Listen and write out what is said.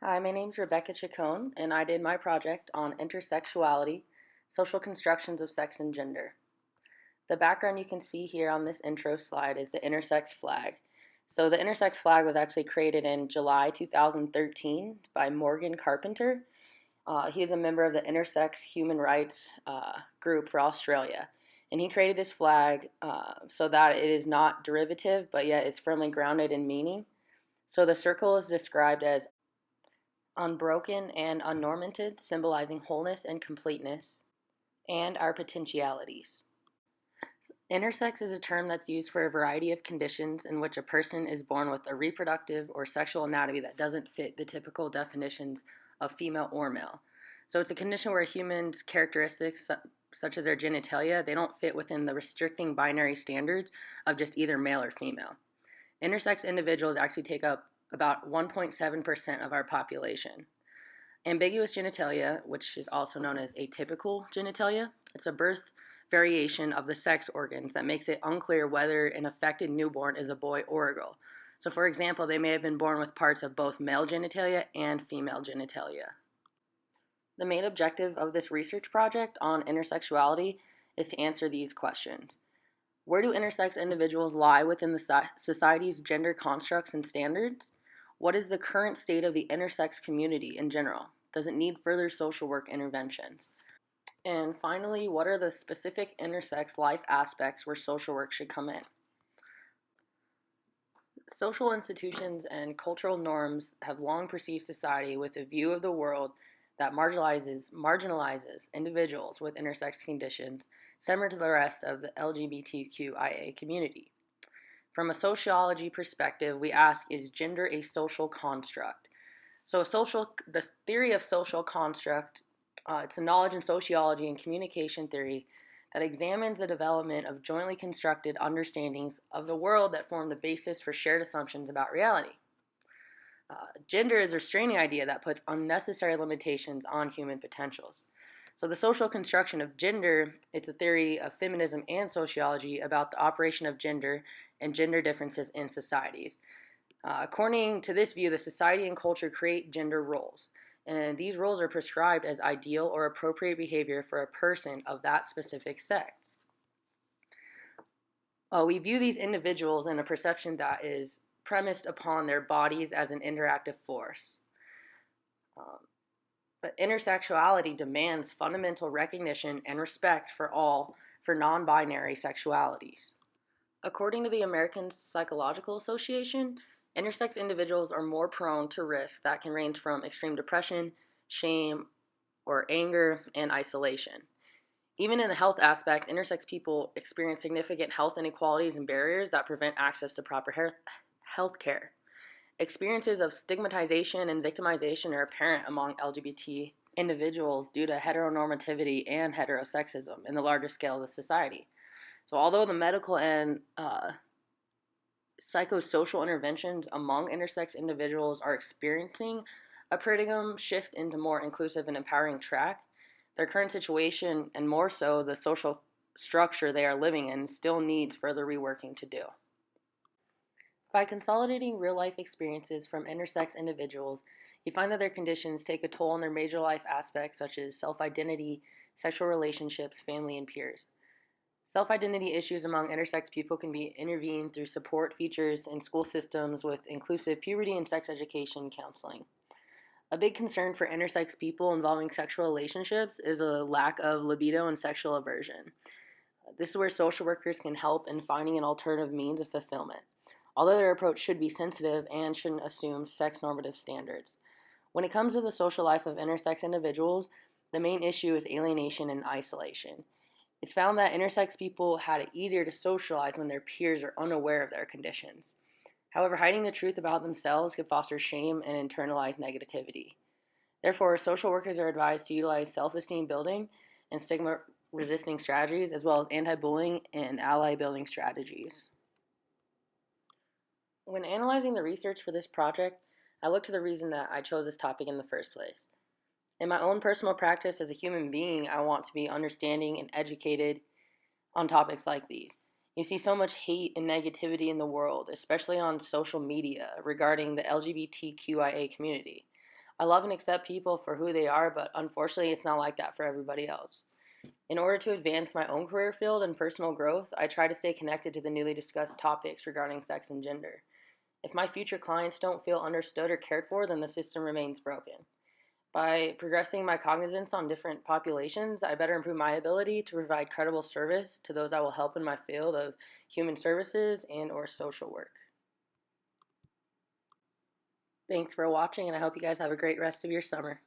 Hi, my name's Rebecca Chacon, and I did my project on intersexuality, social constructions of sex and gender. The background you can see here on this intro slide is the intersex flag. So the intersex flag was actually created in July 2013 by Morgan Carpenter. He is a member of the Intersex Human Rights group for Australia. And he created this flag so that it is not derivative, but yet it's firmly grounded in meaning. So the circle is described as unbroken and unnormated, symbolizing wholeness and completeness, and our potentialities. Intersex is a term that's used for a variety of conditions in which a person is born with a reproductive or sexual anatomy that doesn't fit the typical definitions of female or male. So it's a condition where a human's characteristics, such as their genitalia, they don't fit within the restricting binary standards of just either male or female. Intersex individuals actually take up about 1.7% of our population. Ambiguous genitalia, which is also known as atypical genitalia, it's a birth variation of the sex organs that makes it unclear whether an affected newborn is a boy or a girl. So, for example, they may have been born with parts of both male genitalia and female genitalia. The main objective of this research project on intersexuality is to answer these questions. Where do intersex individuals lie within the society's gender constructs and standards? What is the current state of the intersex community in general? Does it need further social work interventions? And finally, what are the specific intersex life aspects where social work should come in? Social institutions and cultural norms have long perceived society with a view of the world that marginalizes individuals with intersex conditions similar to the rest of the LGBTQIA community. From a sociology perspective, we ask, is gender a social construct? So the theory of social construct, it's a knowledge in sociology and communication theory that examines the development of jointly constructed understandings of the world that form the basis for shared assumptions about reality. Gender is a restraining idea that puts unnecessary limitations on human potentials. So the social construction of gender, it's a theory of feminism and sociology about the operation of gender and gender differences in societies. According to this view, the society and culture create gender roles, and these roles are prescribed as ideal or appropriate behavior for a person of that specific sex. We view these individuals in a perception that is premised upon their bodies as an interactive force. But intersexuality demands fundamental recognition and respect for all for non-binary sexualities. According to the American Psychological Association, intersex individuals are more prone to risks that can range from extreme depression, shame, or anger, and isolation. Even in the health aspect, intersex people experience significant health inequalities and barriers that prevent access to proper health care. Experiences of stigmatization and victimization are apparent among LGBT individuals due to heteronormativity and heterosexism in the larger scale of the society. So although the medical and psychosocial interventions among intersex individuals are experiencing a paradigm shift into more inclusive and empowering track, their current situation, and more so the social structure they are living in, still needs further reworking to do. By consolidating real-life experiences from intersex individuals, you find that their conditions take a toll on their major life aspects such as self-identity, sexual relationships, family, and peers. Self-identity issues among intersex people can be intervened through support features in school systems with inclusive puberty and sex education counseling. A big concern for intersex people involving sexual relationships is a lack of libido and sexual aversion. This is where social workers can help in finding an alternative means of fulfillment, although their approach should be sensitive and shouldn't assume sex-normative standards. When it comes to the social life of intersex individuals, the main issue is alienation and isolation. It's found that intersex people had it easier to socialize when their peers are unaware of their conditions. However, hiding the truth about themselves could foster shame and internalized negativity. Therefore, social workers are advised to utilize self-esteem building and stigma-resisting strategies, as well as anti-bullying and ally-building strategies. When analyzing the research for this project, I looked to the reason that I chose this topic in the first place. In my own personal practice as a human being, I want to be understanding and educated on topics like these. You see so much hate and negativity in the world, especially on social media, regarding the LGBTQIA community. I love and accept people for who they are, but unfortunately, it's not like that for everybody else. In order to advance my own career field and personal growth, I try to stay connected to the newly discussed topics regarding sex and gender. If my future clients don't feel understood or cared for, then the system remains broken. By progressing my cognizance on different populations, I better improve my ability to provide credible service to those I will help in my field of human services and or social work. Thanks for watching, and I hope you guys have a great rest of your summer.